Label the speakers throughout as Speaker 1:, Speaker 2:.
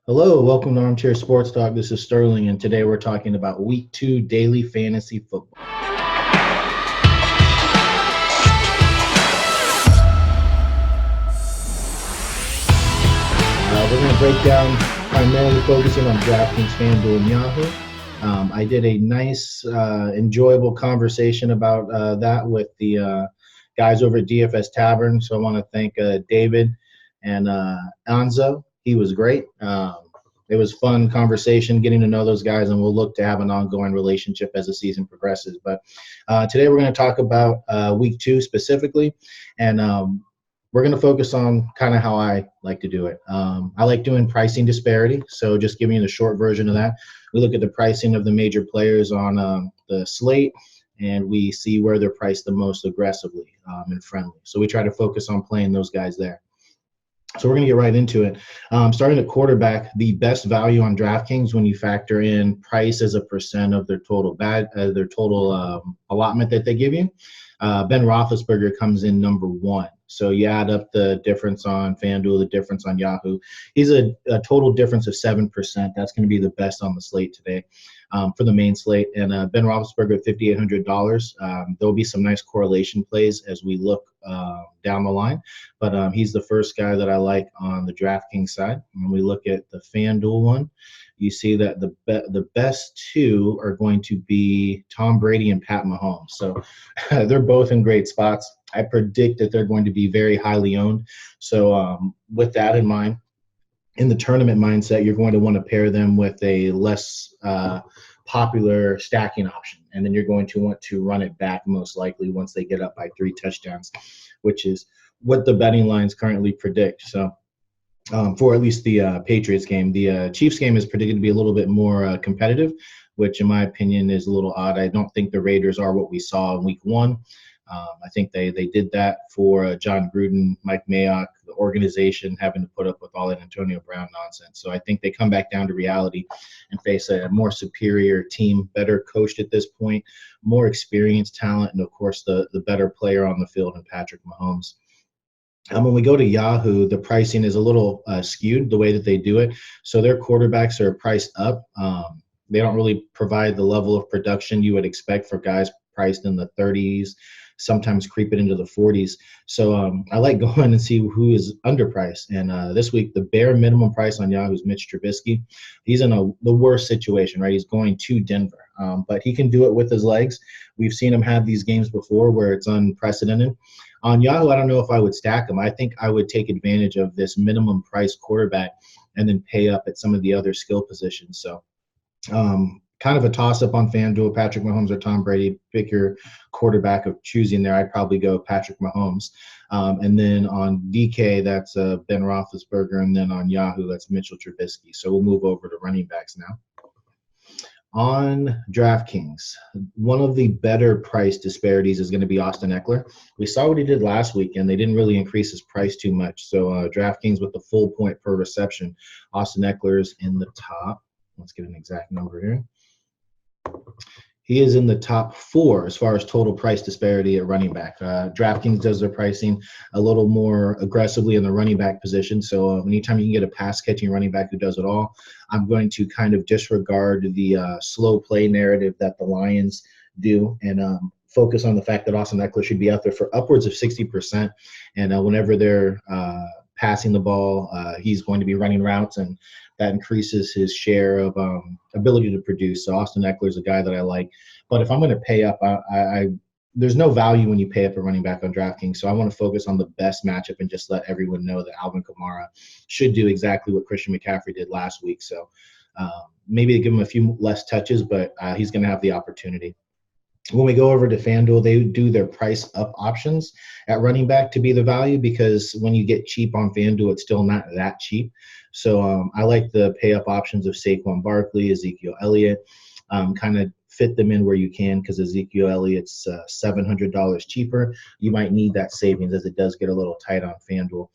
Speaker 1: Hello, welcome to Armchair Sports Talk. This is Sterling, and today we're talking about Week 2 daily fantasy football. We're going to break down primarily focusing on DraftKings, FanDuel, and Yahoo. I did a nice, enjoyable conversation about that with the guys over at DFS Tavern. So I want to thank David and Anzo. He was great. It was fun conversation, getting to know those guys, and we'll look to have an ongoing relationship as the season progresses. But today we're going to talk about Week 2 specifically, and we're going to focus on kind of how I like to do it. I like doing pricing disparity, so just giving you the short version of that. We look at the pricing of the major players on the slate, and we see where they're priced the most aggressively and friendly. So we try to focus on playing those guys there. So we're going to get right into it. Starting at quarterback, the best value on DraftKings when you factor in price as a percent of their total allotment that they give you. Ben Roethlisberger comes in number 1. So you add up the difference on FanDuel, the difference on Yahoo. He's a total difference of 7%. That's going to be the best on the slate today for the main slate. And Ben Roethlisberger at $5,800. There'll be some nice correlation plays as we look down the line. But he's the first guy that I like on the DraftKings side. When we look at the FanDuel one, you see that the best two are going to be Tom Brady and Pat Mahomes. So they're both in great spots. I predict that they're going to be very highly owned. So with that in mind, in the tournament mindset, you're going to want to pair them with a less popular stacking option. And then you're going to want to run it back most likely once they get up by 3 touchdowns, which is what the betting lines currently predict. So for at least the Patriots game. The Chiefs game is predicted to be a little bit more competitive, which in my opinion is a little odd. I don't think the Raiders are what we saw in Week 1. I think they did that for John Gruden, Mike Mayock, the organization having to put up with all that Antonio Brown nonsense. So I think they come back down to reality and face a more superior team, better coached at this point, more experienced talent, and of course the better player on the field in Patrick Mahomes. When we go to Yahoo, the pricing is a little skewed the way that they do it. So their quarterbacks are priced up. They don't really provide the level of production you would expect for guys priced in the 30s, sometimes creeping into the 40s. So I like going and see who is underpriced. And this week, the bare minimum price on Yahoo is Mitch Trubisky. He's in the worst situation, right? He's going to Denver, but he can do it with his legs. We've seen him have these games before where it's unprecedented. On Yahoo, I don't know if I would stack him. I think I would take advantage of this minimum price quarterback and then pay up at some of the other skill positions. So kind of a toss-up on FanDuel, Patrick Mahomes or Tom Brady. Pick your quarterback of choosing there. I'd probably go Patrick Mahomes. And then on DK, that's Ben Roethlisberger. And then on Yahoo, that's Mitchell Trubisky. So we'll move over to running backs now. On DraftKings, one of the better price disparities is going to be Austin Eckler. We saw what he did last week, and they didn't really increase his price too much. So DraftKings with the full point per reception, Austin Eckler is in the top. Let's get an exact number here. He is in the top 4 as far as total price disparity at running back. DraftKings does their pricing a little more aggressively in the running back position. So anytime you can get a pass-catching running back who does it all, I'm going to kind of disregard the slow play narrative that the Lions do and focus on the fact that Austin Eckler should be out there for upwards of 60%. And whenever they're passing the ball, he's going to be running routes, and that increases his share of ability to produce. So Austin Eckler is a guy that I like. But if I'm going to pay up, there's no value when you pay up a running back on DraftKings. So I want to focus on the best matchup and just let everyone know that Alvin Kamara should do exactly what Christian McCaffrey did last week. So maybe give him a few less touches, but he's going to have the opportunity. When we go over to FanDuel, they do their price up options at running back to be the value, because when you get cheap on FanDuel, it's still not that cheap. So I like the pay up options of Saquon Barkley, Ezekiel Elliott, kind of fit them in where you can, because Ezekiel Elliott's $700 cheaper. You might need that savings as it does get a little tight on FanDuel.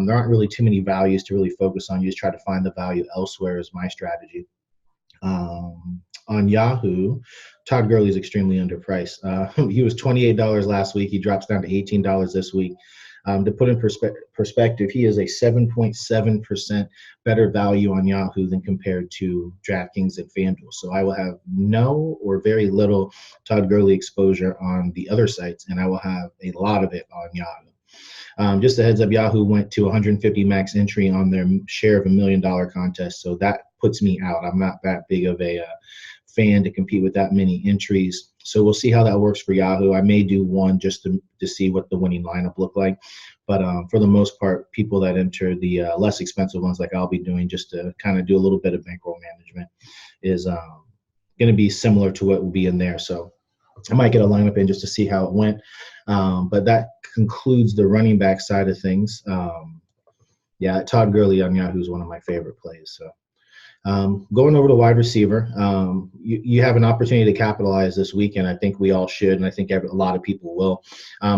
Speaker 1: There aren't really too many values to really focus on. You just try to find the value elsewhere is my strategy. On Yahoo, Todd Gurley is extremely underpriced. He was $28 last week. He drops down to $18 this week. To put in perspective, he is a 7.7% better value on Yahoo than compared to DraftKings and FanDuel. So I will have no or very little Todd Gurley exposure on the other sites, and I will have a lot of it on Yahoo. Just a heads up, Yahoo went to 150 max entry on their share of $1 million contest, so that puts me out. I'm not that big of a fan to compete with that many entries. So we'll see how that works for Yahoo. I may do one just to see what the winning lineup look like. But for the most part, people that enter the less expensive ones like I'll be doing just to kind of do a little bit of bankroll management is going to be similar to what will be in there. So I might get a lineup in just to see how it went. But that concludes the running back side of things. Yeah, Todd Gurley on Yahoo is one of my favorite plays. So going over to wide receiver, you have an opportunity to capitalize this weekend. I think we all should, and I think a lot of people will.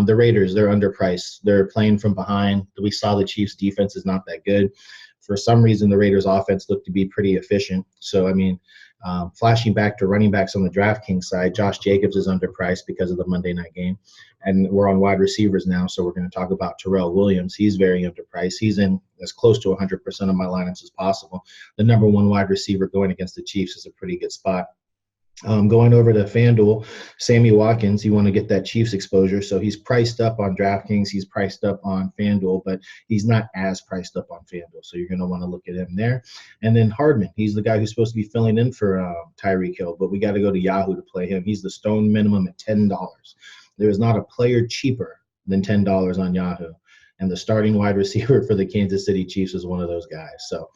Speaker 1: The Raiders, they're underpriced. They're playing from behind. We saw the Chiefs' defense is not that good. For some reason, the Raiders' offense looked to be pretty efficient. So, I mean, flashing back to running backs on the DraftKings side, Josh Jacobs is underpriced because of the Monday night game. And we're on wide receivers now, so we're going to talk about Terrell Williams. He's very underpriced. He's in as close to 100% of my lineups as possible. The number one wide receiver going against the Chiefs is a pretty good spot. Going over to FanDuel, Sammy Watkins, you want to get that Chiefs exposure. So he's priced up on DraftKings. He's priced up on FanDuel, but he's not as priced up on FanDuel. So you're going to want to look at him there. And then Hardman, he's the guy who's supposed to be filling in for Tyreek Hill, but we got to go to Yahoo to play him. He's the stone minimum at $10. There is not a player cheaper than $10 on Yahoo. And the starting wide receiver for the Kansas City Chiefs is one of those guys. So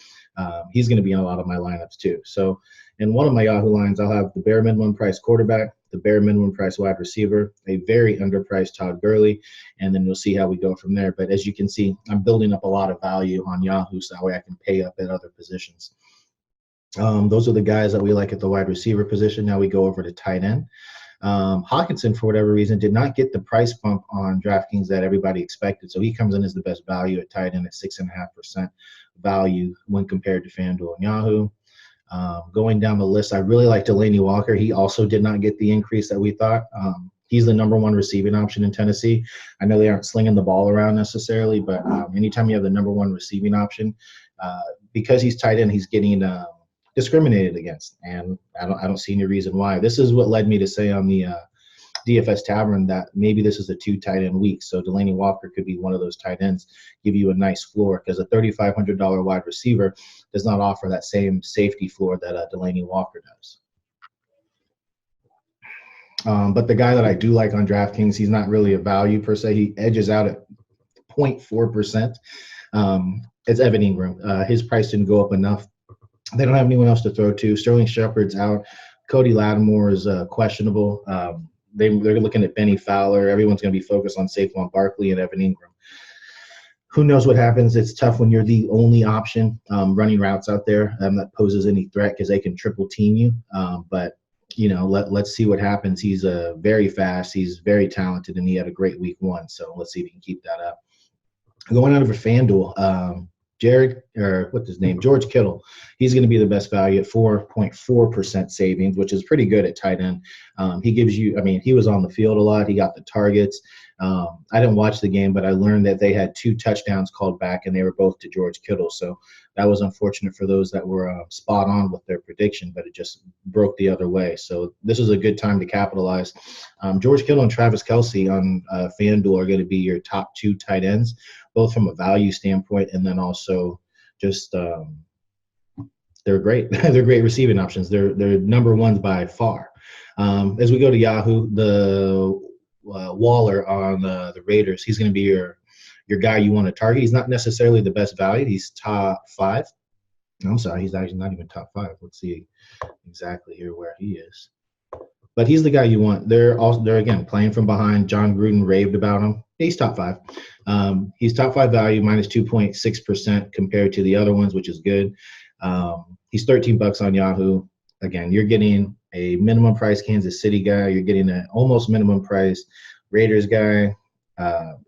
Speaker 1: he's going to be in a lot of my lineups too. So in one of my Yahoo lines, I'll have the bare minimum price quarterback, the bare minimum price wide receiver, a very underpriced Todd Gurley, and then we'll see how we go from there. But as you can see, I'm building up a lot of value on Yahoo so that way I can pay up at other positions. Those are the guys that we like at the wide receiver position. Now we go over to tight end. Hawkinson, for whatever reason, did not get the price bump on DraftKings that everybody expected. So he comes in as the best value at tight end at 6.5% value when compared to FanDuel and Yahoo. Going down the list, I really like Delanie Walker. He also did not get the increase that we thought. He's the number one receiving option in Tennessee. I know they aren't slinging the ball around necessarily, but anytime you have the number one receiving option, because he's tight end, he's getting discriminated against, and I don't see any reason why. This is what led me to say on the DFS Tavern that maybe this is a 2 tight end week. So Delanie Walker could be one of those tight ends, give you a nice floor, because a $3,500 wide receiver does not offer that same safety floor that Delanie Walker does. But the guy that I do like on DraftKings, he's not really a value per se. He edges out at 0.4%. It's Evan Ingram. His price didn't go up enough. They don't have anyone else to throw to. Sterling Shepard's out. Cody Lattimore is questionable. They're looking at Benny Fowler. Everyone's going to be focused on Saquon Barkley and Evan Ingram. Who knows what happens? It's tough when you're the only option running routes out there that poses any threat because they can triple team you. But you know, let's see what happens. He's very fast. He's very talented, and he had a great week 1. So let's see if he can keep that up. Going on over FanDuel, George Kittle. He's going to be the best value at 4.4% savings, which is pretty good at tight end. He gives you, he was on the field a lot. He got the targets. I didn't watch the game, but I learned that they had 2 touchdowns called back, and they were both to George Kittle. So that was unfortunate for those that were spot on with their prediction, but it just broke the other way. So this is a good time to capitalize. George Kittle and Travis Kelce on FanDuel are going to be your top 2 tight ends, both from a value standpoint and then also just they're great. They're great receiving options. They're number ones by far. As we go to Yahoo, the Waller on the Raiders, he's going to be your guy you want to target. He's not necessarily the best value. He's top 5. I'm sorry, he's actually not even top 5. Let's see exactly here where he is. But he's the guy you want. They're again playing from behind. John Gruden raved about him. He's top 5. He's top 5 value, minus 2.6% compared to the other ones, which is good. He's $13 on Yahoo. Again, you're getting a minimum price Kansas City guy. You're getting an almost minimum price Raiders guy.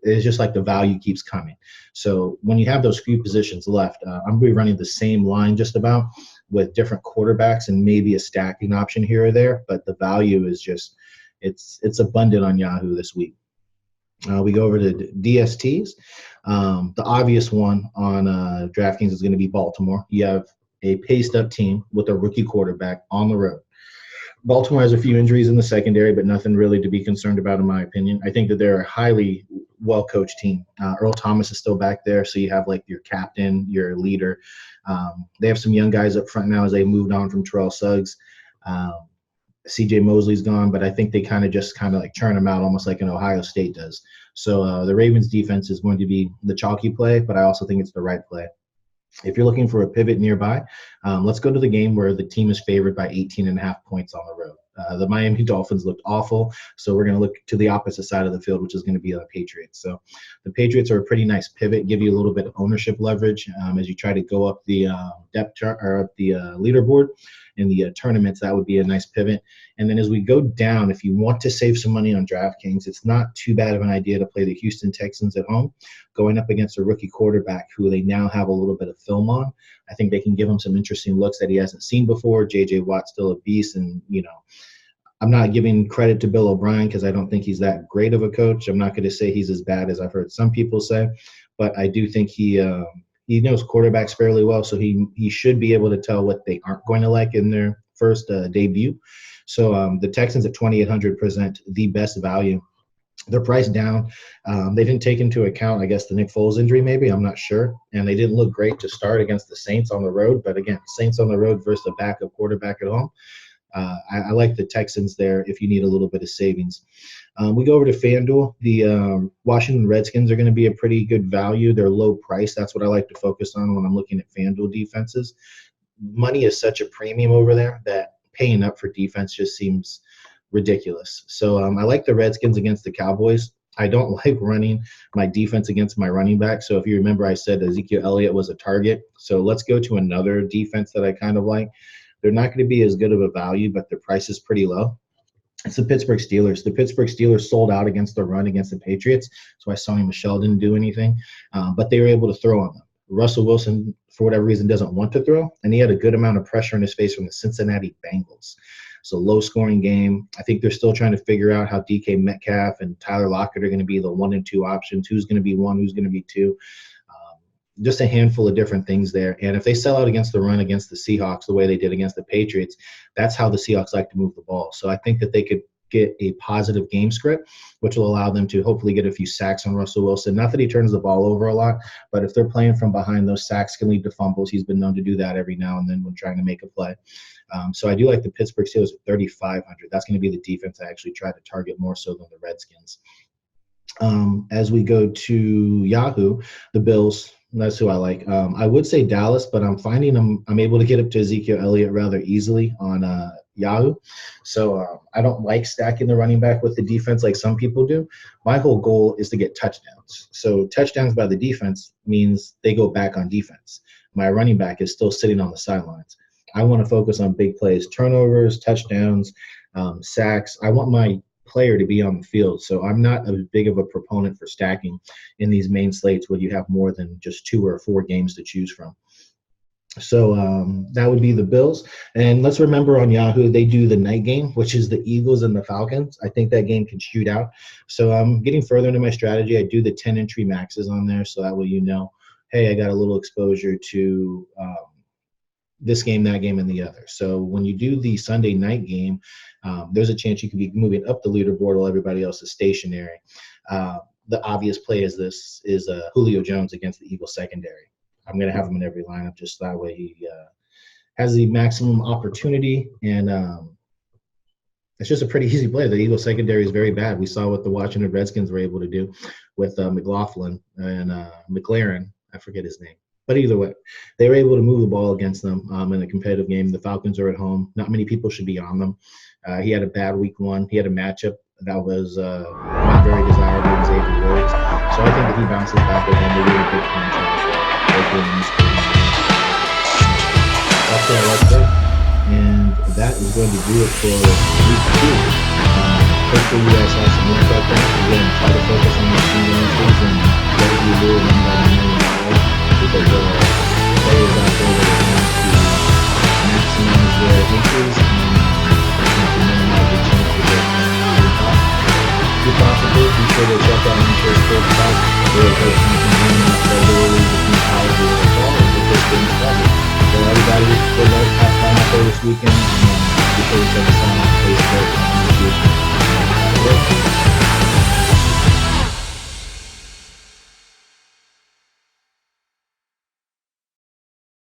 Speaker 1: It's just like the value keeps coming. So when you have those few positions left, I'm going to be running the same line just about with different quarterbacks and maybe a stacking option here or there. But the value is just it's abundant on Yahoo this week. We go over to DSTs. The obvious one on DraftKings is going to be Baltimore. You have a paced-up team with a rookie quarterback on the road. Baltimore has a few injuries in the secondary, but nothing really to be concerned about, in my opinion. I think that they're a highly well-coached team. Earl Thomas is still back there, so you have like your captain, your leader. They have some young guys up front now as they moved on from Terrell Suggs. CJ Mosley's gone, but I think they kind of like churn them out almost like an Ohio State does. So the Ravens defense is going to be the chalky play, but I also think it's the right play. If you're looking for a pivot nearby, let's go to the game where the team is favored by 18.5 points on the road. The Miami Dolphins looked awful, so we're going to look to the opposite side of the field, which is going to be the Patriots. So the Patriots are a pretty nice pivot, give you a little bit of ownership leverage as you try to go up the depth chart or up the leaderboard in the tournaments. That would be a nice pivot. And then as we go down, if you want to save some money on DraftKings, it's not too bad of an idea to play the Houston Texans at home, going up against a rookie quarterback who they now have a little bit of film on. I think they can give him some interesting looks that he hasn't seen before. J.J. Watt's still a beast, and, I'm not giving credit to Bill O'Brien because I don't think he's that great of a coach. I'm not going to say he's as bad as I've heard some people say, but I do think he knows quarterbacks fairly well, so he should be able to tell what they aren't going to like in their first debut. So the Texans at 2,800 present the best value. They're priced down. They didn't take into account, I guess, the Nick Foles injury maybe. I'm not sure. And they didn't look great to start against the Saints on the road. But, again, Saints on the road versus a backup quarterback at home. I like the Texans there if you need a little bit of savings. We go over to FanDuel. The Washington Redskins are going to be a pretty good value. They're low price. That's what I like to focus on when I'm looking at FanDuel defenses. Money is such a premium over there that paying up for defense just seems ridiculous. So I like the Redskins against the Cowboys. I don't like running my defense against my running back. So if you remember, I said Ezekiel Elliott was a target. So let's go to another defense that I kind of like. They're not going to be as good of a value, but their price is pretty low. It's the Pittsburgh Steelers. The Pittsburgh Steelers sold out against the run against the Patriots. So Sonny Michel didn't do anything, but they were able to throw on them. Russell Wilson, for whatever reason, doesn't want to throw, and he had a good amount of pressure in his face from the Cincinnati Bengals. So low-scoring game. I think they're still trying to figure out how DK Metcalf and Tyler Lockett are going to be the 1 and 2 options. Who's going to be 1, who's going to be 2. Just a handful of different things there. And if they sell out against the run against the Seahawks the way they did against the Patriots, that's how the Seahawks like to move the ball. So I think that they could get a positive game script, which will allow them to hopefully get a few sacks on Russell Wilson. Not that he turns the ball over a lot, but if they're playing from behind, those sacks can lead to fumbles. He's been known to do that every now and then when trying to make a play. So I do like the Pittsburgh Steelers at 3,500. That's going to be the defense I actually try to target more so than the Redskins. As we go to Yahoo, the Bills, that's who I like. I would say Dallas, but I'm finding I'm able to get up to Ezekiel Elliott rather easily on Yahoo. So I don't like stacking the running back with the defense like some people do. My whole goal is to get touchdowns. So touchdowns by the defense means they go back on defense. My running back is still sitting on the sidelines. I want to focus on big plays, turnovers, touchdowns, sacks. I want my player to be on the field. So I'm not a big of a proponent for stacking in these main slates where you have more than just 2 or 4 games to choose from. So that would be the Bills. And let's remember on Yahoo, they do the night game, which is the Eagles and the Falcons. I think that game can shoot out. So I'm getting further into my strategy. I do the 10 entry maxes on there. So that way, hey, I got a little exposure to this game, that game, and the other. So when you do the Sunday night game, there's a chance you could be moving up the leaderboard while everybody else is stationary. The obvious play is Julio Jones against the Eagles secondary. I'm going to have him in every lineup just that way he has the maximum opportunity. And it's just a pretty easy play. The Eagles secondary is very bad. We saw what the Washington Redskins were able to do with McLaughlin and McLaren. I forget his name. But either way, they were able to move the ball against them in a competitive game. The Falcons are at home. Not many people should be on them. He had a bad week 1. He had a matchup that was not very desirable in Xavier Rhodes. So I think that he bounces back with him. They're really big contract. That's what I like there. And that is going to do it for week 2. Hopefully you guys have some work out there. Again, try to focus on the single entries and let it be ruled in by the million. Because there are players out there that are trying to maximize their entries and to minimize the chance of getting top. If possible, be sure to check out really hope we can continue that regularly between college and football and get this thing started. So everybody, good luck, have fun out there this weekend.